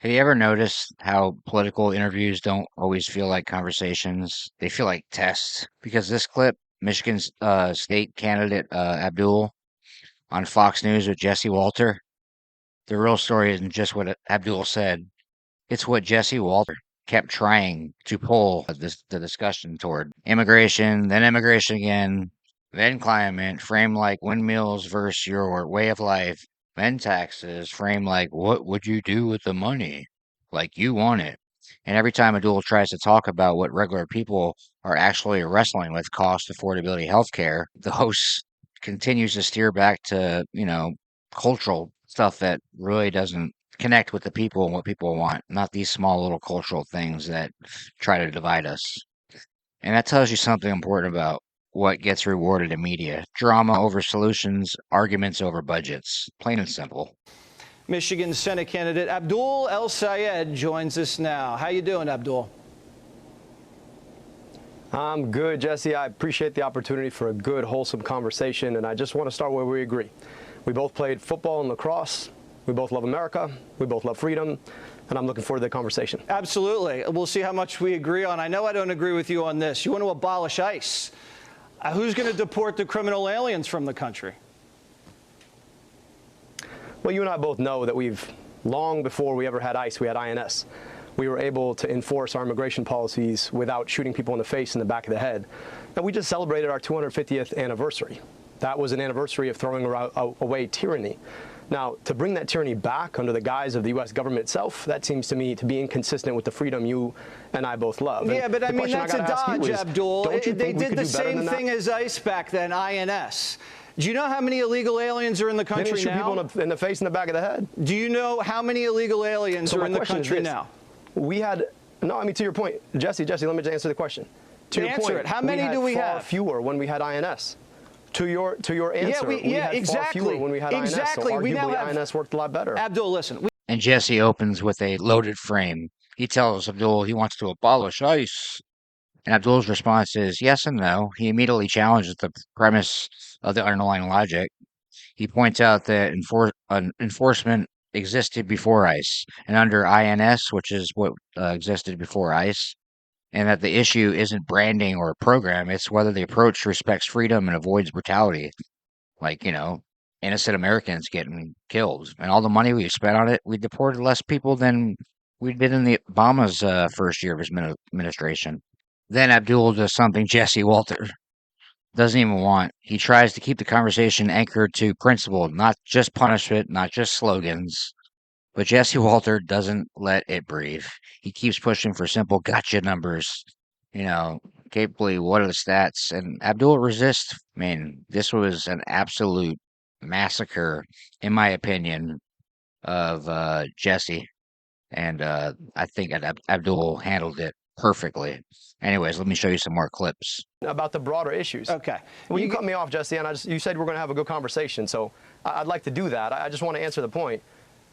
Have you ever noticed how political interviews don't always feel like conversations? They feel like tests. Because this clip, Michigan's state candidate Abdul on Fox News with Jesse Walter, the real story isn't just what Abdul said. It's what Jesse Walter kept trying to pull the discussion toward. Immigration again, then climate, frame like windmills versus your way of life, then taxes, frame like what would you do with the money? Like you want it. And every time Abdul tries to talk about what regular people are actually wrestling with, cost, affordability, healthcare, the host continues to steer back to, cultural stuff that really doesn't connect with the people and what people want, not these small little cultural things that try to divide us. And that tells you something important about what gets rewarded in media. Drama over solutions, arguments over budgets. Plain and simple. Michigan Senate candidate Abdul El Sayed joins us now. How you doing, Abdul? I'm good, Jesse. I appreciate the opportunity for a good, wholesome conversation, and I just want to start where we agree. We both played football and lacrosse. We both love America. We both love freedom. And I'm looking forward to the conversation. Absolutely. We'll see how much we agree on. I know I don't agree with you on this. You want to abolish ICE. Who's going to deport the criminal aliens from the country? Well, you and I both know that long before we ever had ICE, we had INS. We were able to enforce our immigration policies without shooting people in the face and the back of the head. And we just celebrated our 250th anniversary. That was an anniversary of throwing away tyranny. Now, to bring that tyranny back under the guise of the U.S. government itself, that seems to me to be inconsistent with the freedom you and I both love. Yeah, but I mean, that's a dodge, Abdul. They did the same thing as ICE back then, INS. Do you know how many illegal aliens are in the country now? They didn't shoot people in the face and the back of the head. Do you know how many illegal aliens are in the country now? To your point, Jesse, let me just answer the question. To your point, how many do we have? Far fewer when we had INS. To your answer, we had exactly. far fewer when we had INS. So arguably, INS worked a lot better. Abdul, listen. And Jesse opens with a loaded frame. He tells Abdul he wants to abolish ICE. And Abdul's response is yes and no. He immediately challenges the premise of the underlying logic. He points out that enforcement existed before ICE and under INS, which is what existed before ICE, and that the issue isn't branding or a program, it's whether the approach respects freedom and avoids brutality. Like, innocent Americans getting killed. And all the money we spent on it, we deported less people than we did in the Obama's first year of his administration. Then Abdul does something Jesse Walter doesn't even want. He tries to keep the conversation anchored to principle, not just punishment, not just slogans. But Jesse Walter doesn't let it breathe. He keeps pushing for simple gotcha numbers. Capably, what are the stats? And Abdul resists. I mean, this was an absolute massacre, in my opinion, of Jesse. And I think Abdul handled it perfectly. Anyways, let me show you some more clips. About the broader issues. Okay. Well, you cut me off, Jesse, and you said we're going to have a good conversation. So I'd like to do that. I just want to answer the point.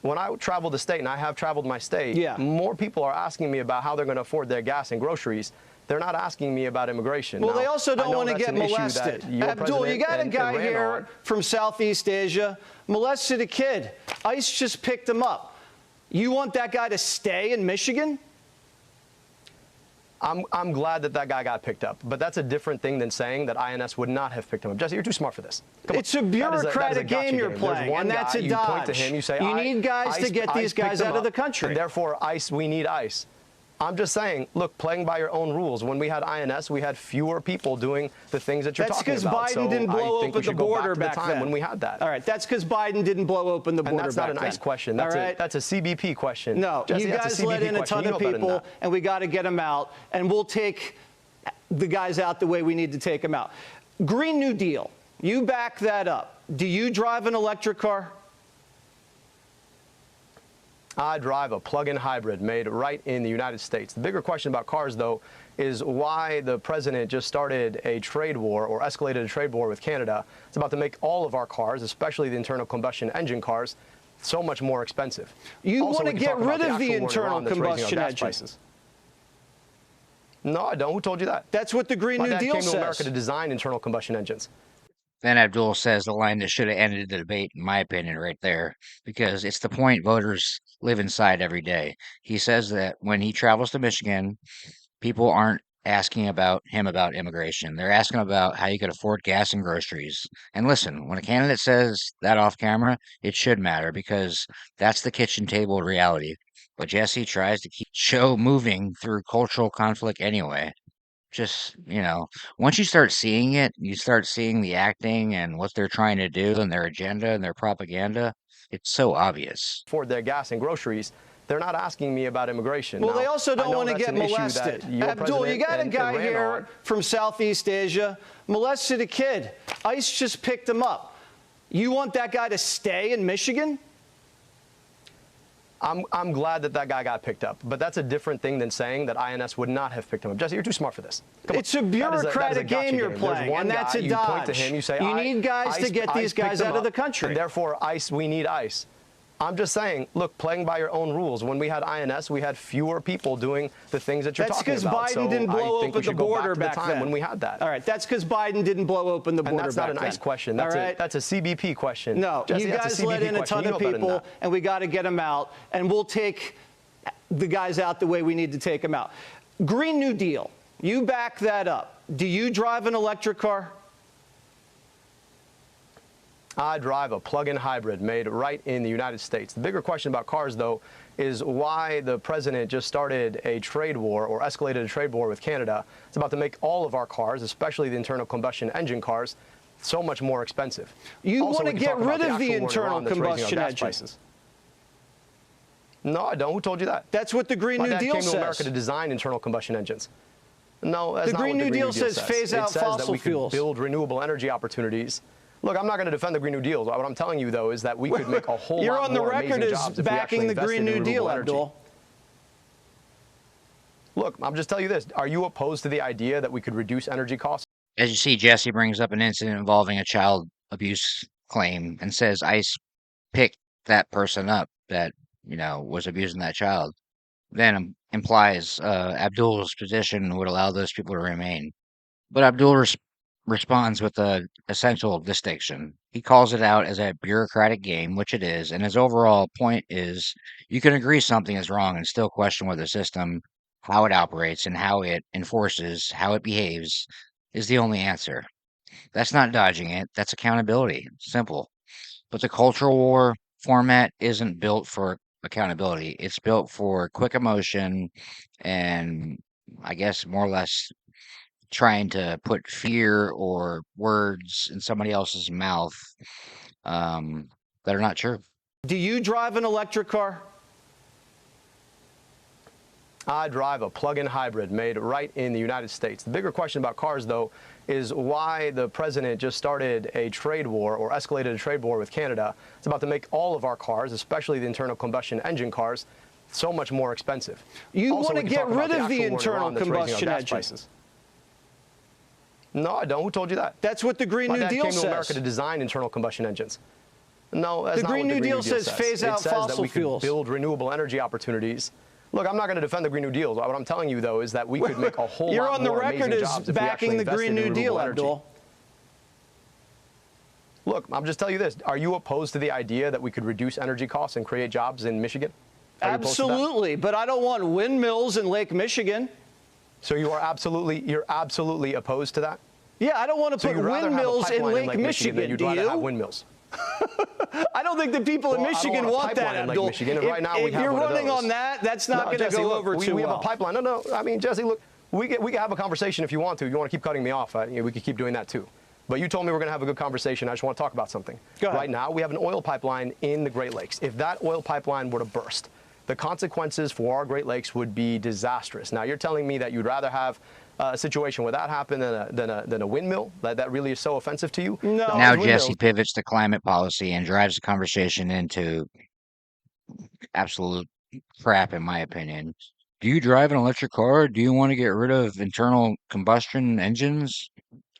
When I travel the state, and I have traveled my state, more people are asking me about how they're going to afford their gas and groceries. They're not asking me about immigration. Well, now, they also don't want to get molested. Abdul, you got a guy here from Southeast Asia, molested a kid. ICE just picked him up. You want that guy to stay in Michigan? I'm glad that guy got picked up, but that's a different thing than saying that INS would not have picked him up. Jesse, you're too smart for this. It's a bureaucratic game you're playing, and that's a dodge. You point to him, you say, you need guys to get these guys out of the country. And therefore, we need ICE. I'm just saying, look, playing by your own rules. When we had INS, we had fewer people doing the things that you're talking about. That's because Biden didn't blow open the border back then. When we had that. All right, that's because Biden didn't blow open the border back then. And that's not an ICE question. That's a CBP question. No, Jesse, you guys let in a ton of people, and we got to get them out, and we'll take the guys out the way we need to take them out. Green New Deal, you back that up. Do you drive an electric car? I drive a plug-in hybrid made right in the United States. The bigger question about cars, though, is why the president just started a trade war or escalated a trade war with Canada. It's about to make all of our cars, especially the internal combustion engine cars, so much more expensive. You want to get rid of the internal combustion engine? No, I don't. Who told you that? That's what the Green New Deal says. My dad came to America to design internal combustion engines. Then Abdul says the line that should have ended the debate, in my opinion, right there, because it's the point voters live inside every day. He says that when he travels to Michigan, people aren't asking about him about immigration. They're asking about how you could afford gas and groceries. And listen, when a candidate says that off camera, it should matter because that's the kitchen table reality. But Jesse tries to keep show moving through cultural conflict anyway. Just, once you start seeing it, you start seeing the acting and what they're trying to do and their agenda and their propaganda. It's so obvious. afford their gas and groceries, they're not asking me about immigration. Well, now, they also don't want to get molested. Abdul, you got a guy here from Southeast Asia, molested a kid. ICE just picked him up. You want that guy to stay in Michigan? I'm glad that that guy got picked up, but that's a different thing than saying that INS would not have picked him up. Jesse, you're too smart for this. It's a bureaucratic game you're playing, and that's a dodge. You point to him, you say, you need guys to get these guys out of the country. And therefore, ICE, we need ICE. I'm just saying, look, playing by your own rules. When we had INS, we had fewer people doing the things that you're talking about. That's because Biden didn't blow open the border back then. When we had that. All right, that's because Biden didn't blow open the border back then. And that's not an ICE question. That's a CBP question. No, Jesse, you guys let in a ton of people, and we got to get them out, and we'll take the guys out the way we need to take them out. Green New Deal, you back that up. Do you drive an electric car? I drive a plug-in hybrid made right in the United States. The bigger question about cars, though, is why the president just started a trade war or escalated a trade war with Canada. It's about to make all of our cars, especially the internal combustion engine cars, so much more expensive. You want to get rid of the internal combustion engine? Prices. No, I don't. Who told you that? That's what the Green New Deal says. My dad came to America to design internal combustion engines. No, that's not what the Green New Deal says. Phase out fossil fuels. Build renewable energy opportunities. Look, I'm not going to defend the Green New Deal. What I'm telling you, though, is that we could make a whole lot more amazing jobs if we actually invested in renewable energy. You're on the record as backing the Green New Deal, Abdul. Look, I'm just telling you this. Are you opposed to the idea that we could reduce energy costs? As you see, Jesse brings up an incident involving a child abuse claim and says ICE picked that person up that, was abusing that child. Then implies Abdul's position would allow those people to remain. But Abdul responds with a essential distinction. He calls it out as a bureaucratic game, which it is, and his overall point is you can agree something is wrong and still question whether the system, how it operates, and how it enforces, how it behaves, is the only answer. That's not dodging it, that's accountability. Simple. But the cultural war format isn't built for accountability. It's built for quick emotion and I guess more or less trying to put fear or words in somebody else's mouth that are not true. Do you drive an electric car? I drive a plug-in hybrid made right in the United States. The bigger question about cars, though, is why the president just started a trade war or escalated a trade war with Canada. It's about to make all of our cars, especially the internal combustion engine cars, so much more expensive. You want to get rid of the internal combustion engine? Prices. No, I don't. Who told you that? That's what the Green New Deal says. My dad came to America to design internal combustion engines. No, that's not what the Green New Deal says. Phase out fossil fuels. Build renewable energy opportunities. Look, I'm not going to defend the Green New Deal. What I'm telling you, though, is that we could make a whole lot more amazing jobs if we actually invested in renewable energy. You're on the record as backing the Green New Deal, Abdul. Look, I'm just telling you this. Are you opposed to the idea that we could reduce energy costs and create jobs in Michigan? Absolutely, but I don't want windmills in Lake Michigan. So you're absolutely opposed to that? Yeah, I don't want to put windmills in Lake Michigan. You'd rather have windmills. I don't think the people in Michigan want that, Abdul. If you're running on that, that's not going to go over too well. We have a pipeline. No. I mean, Jesse, look, we can have a conversation if you want to. You want to keep cutting me off, we could keep doing that too. But you told me we're going to have a good conversation. I just want to talk about something. Go ahead. Right now, we have an oil pipeline in the Great Lakes. If that oil pipeline were to burst, the consequences for our Great Lakes would be disastrous. Now, you're telling me that you'd rather have a situation where that happened than a windmill? That really is so offensive to you? No. Now Jesse pivots to climate policy and drives the conversation into absolute crap, in my opinion. Do you drive an electric car? Do you want to get rid of internal combustion engines?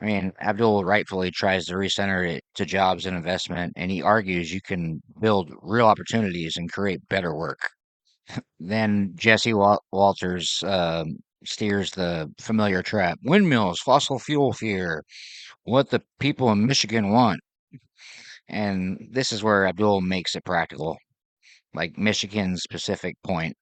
I mean, Abdul rightfully tries to recenter it to jobs and investment, and he argues you can build real opportunities and create better work. Then Jesse Walters steers the familiar trap. Windmills, fossil fuel fear, what the people in Michigan want. And this is where Abdul makes it practical, like Michigan's specific point.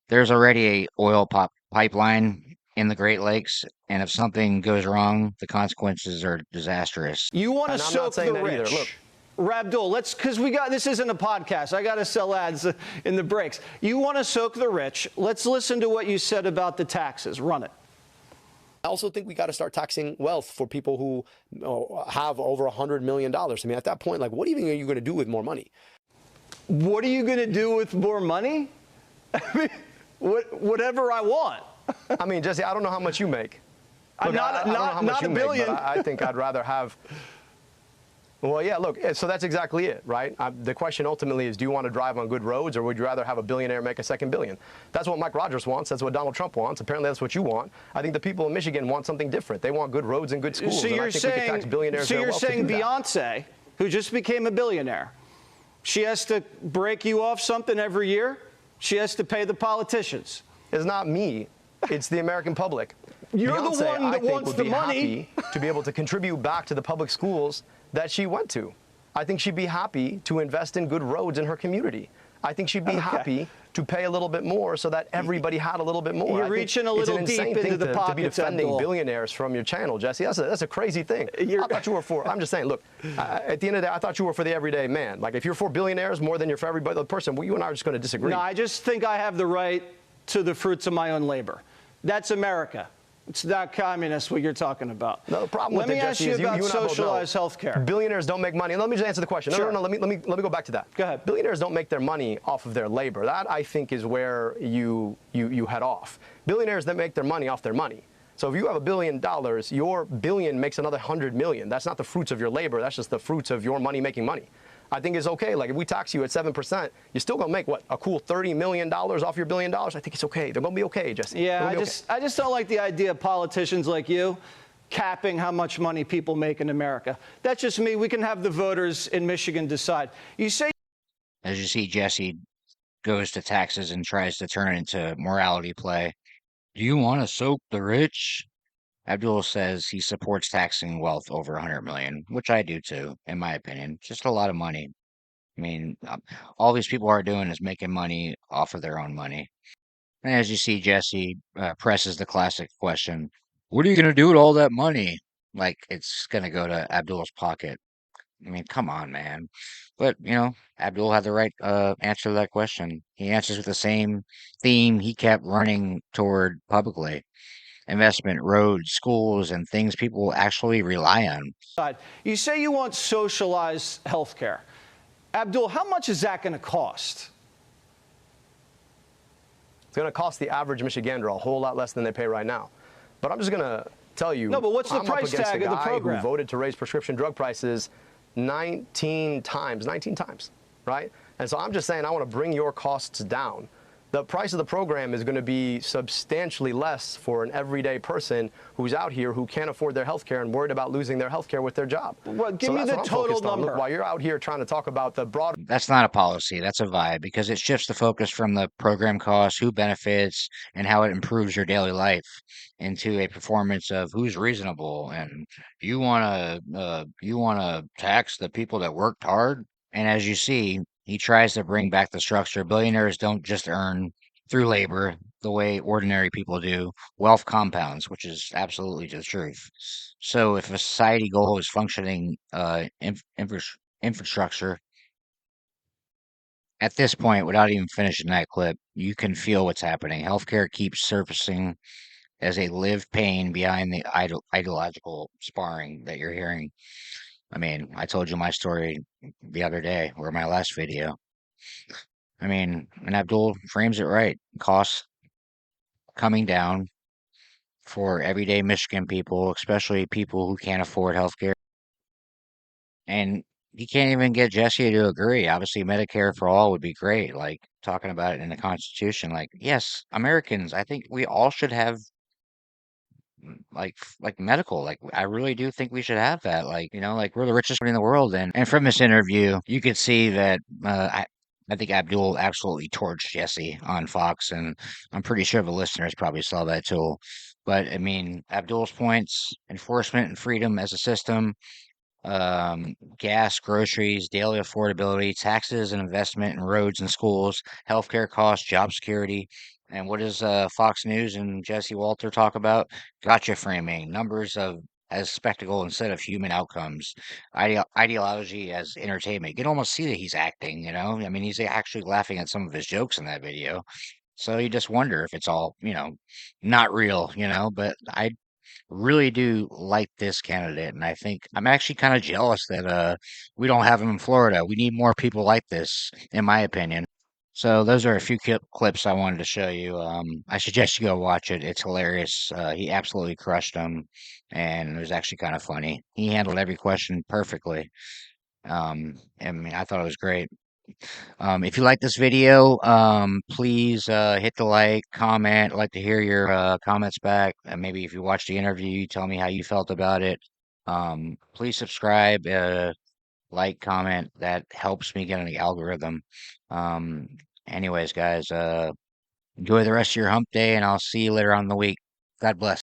There's already a oil pipeline in the Great Lakes, and if something goes wrong, the consequences are disastrous. You want to And I'm not soak saying the that either. Look, rich. Rabdul, because this isn't a podcast. I got to sell ads in the breaks. You want to soak the rich. Let's listen to what you said about the taxes. Run it. I also think we got to start taxing wealth for people who have over $100 million. I mean, at that point, like, what even are you going to do with more money? What are you going to do with more money? I mean, whatever I want. I mean, Jesse, I don't know how much you make. Look, Not I don't know how much a you billion. Make, but I think I'd rather have. Well, yeah, look, so that's exactly it, right? The question ultimately is, do you want to drive on good roads, or would you rather have a billionaire make a second billion? That's what Mike Rogers wants. That's what Donald Trump wants. Apparently, that's what you want. I think the people in Michigan want something different. They want good roads and good schools. So and you're I think we could tax billionaires so their you're wealth to saying do that. Beyonce, who just became a billionaire, she has to break you off something every year? She has to pay the politicians. It's not me. It's the American public. You're Beyonce, the one that I think, wants would the be money. happy to be able to contribute back to the public schools that she went to. I think she'd be happy to invest in good roads in her community. I think she'd be happy to pay a little bit more so that everybody had a little bit more. You're reaching a little deep into the pockets, to be defending Abdul. Billionaires from your channel, Jesse. That's a crazy thing. I thought you were for. I'm just saying. Look, at the end of the day, I thought you were for the everyday man. Like, if you're for billionaires more than you're for every other person, well, you and I are just going to disagree. No, I just think I have the right to the fruits of my own labor. That's America. It's not communist, what you're talking about. No, the problem Let with me it, ask Jesse, you is about you and I both know socialized health care. Billionaires don't make money. Let me just answer the question. Sure. No. Let me go back to that. Go ahead. Billionaires don't make their money off of their labor. That, I think, is where you head off. Billionaires that make their money off their money. So if you have $1 billion, your billion makes another 100 million. That's not the fruits of your labor. That's just the fruits of your money making money. I think it's okay. Like, if we tax you at 7%, you're still gonna make what, a cool $30 million off your $1 billion. I think it's okay. They're gonna be okay, Jesse. Yeah, I just don't like the idea of politicians like you capping how much money people make in America. That's just me. We can have the voters in Michigan decide. You say. As you see, Jesse goes to taxes and tries to turn it into morality play. Do you want to soak the rich? Abdul says he supports taxing wealth over 100 million, which I do too, in my opinion. Just a lot of money. I mean, all these people are doing is making money off of their own money. And as you see, Jesse presses the classic question, what are you going to do with all that money? Like it's going to go to Abdul's pocket. I mean, come on, man. But, Abdul had the right answer to that question. He answers with the same theme he kept running toward publicly. Investment, roads, schools, and things people actually rely on. You say you want socialized health care. Abdul, how much is that going to cost? It's going to cost the average Michigander a whole lot less than they pay right now. But I'm just going to tell you. No, but what's the I'm price up against tag a of the guy program? who voted to raise prescription drug prices 19 times, right? And so I'm just saying I want to bring your costs down. The price of the program is going to be substantially less for an everyday person who's out here who can't afford their health care and worried about losing their health care with their job. Well, give me the total number. Look, while you're out here trying to talk about the broad. That's not a policy, that's a vibe because it shifts the focus from the program costs, who benefits, and how it improves your daily life into a performance of who's reasonable and you want to tax the people that worked hard. And as you see, he tries to bring back the structure. Billionaires don't just earn through labor the way ordinary people do. Wealth compounds, which is absolutely the truth. So if a society goal is functioning infrastructure, at this point, without even finishing that clip, you can feel what's happening. Healthcare keeps surfacing as a live pain behind the ideological sparring that you're hearing. I mean, I told you my story the other day, or my last video. I mean, and Abdul frames it right. Costs coming down for everyday Michigan people, especially people who can't afford healthcare. And he can't even get Jesse to agree. Obviously, Medicare for all would be great, like talking about it in the Constitution. Like, yes, Americans, I think we all should have like medical. Like, I really do think we should have that. Like, like we're the richest country in the world. And from this interview, you could see that I think Abdul absolutely torched Jesse on Fox, and I'm pretty sure the listeners probably saw that too. But I mean, Abdul's points: enforcement and freedom as a system, gas, groceries, daily affordability, taxes and investment in roads and schools, healthcare costs, job security. And what does Fox News and Jesse Walter talk about? Gotcha framing, numbers of as spectacle instead of human outcomes, ideology as entertainment. You can almost see that he's acting, you know? I mean, he's actually laughing at some of his jokes in that video. So you just wonder if it's all, not real, but I really do like this candidate, and I think I'm actually kind of jealous that we don't have him in Florida. We need more people like this, in my opinion. So those are a few clips I wanted to show you. I suggest you go watch it. It's hilarious. He absolutely crushed them, and it was actually kind of funny. He handled every question perfectly. I mean, I thought it was great. If you like this video, please hit the like, comment. I'd like to hear your comments back. And maybe if you watched the interview, you tell me how you felt about it. Please subscribe, like, comment. That helps me get on the algorithm. Um, anyways, guys, enjoy the rest of your hump day, and I'll see you later on in the week. God bless.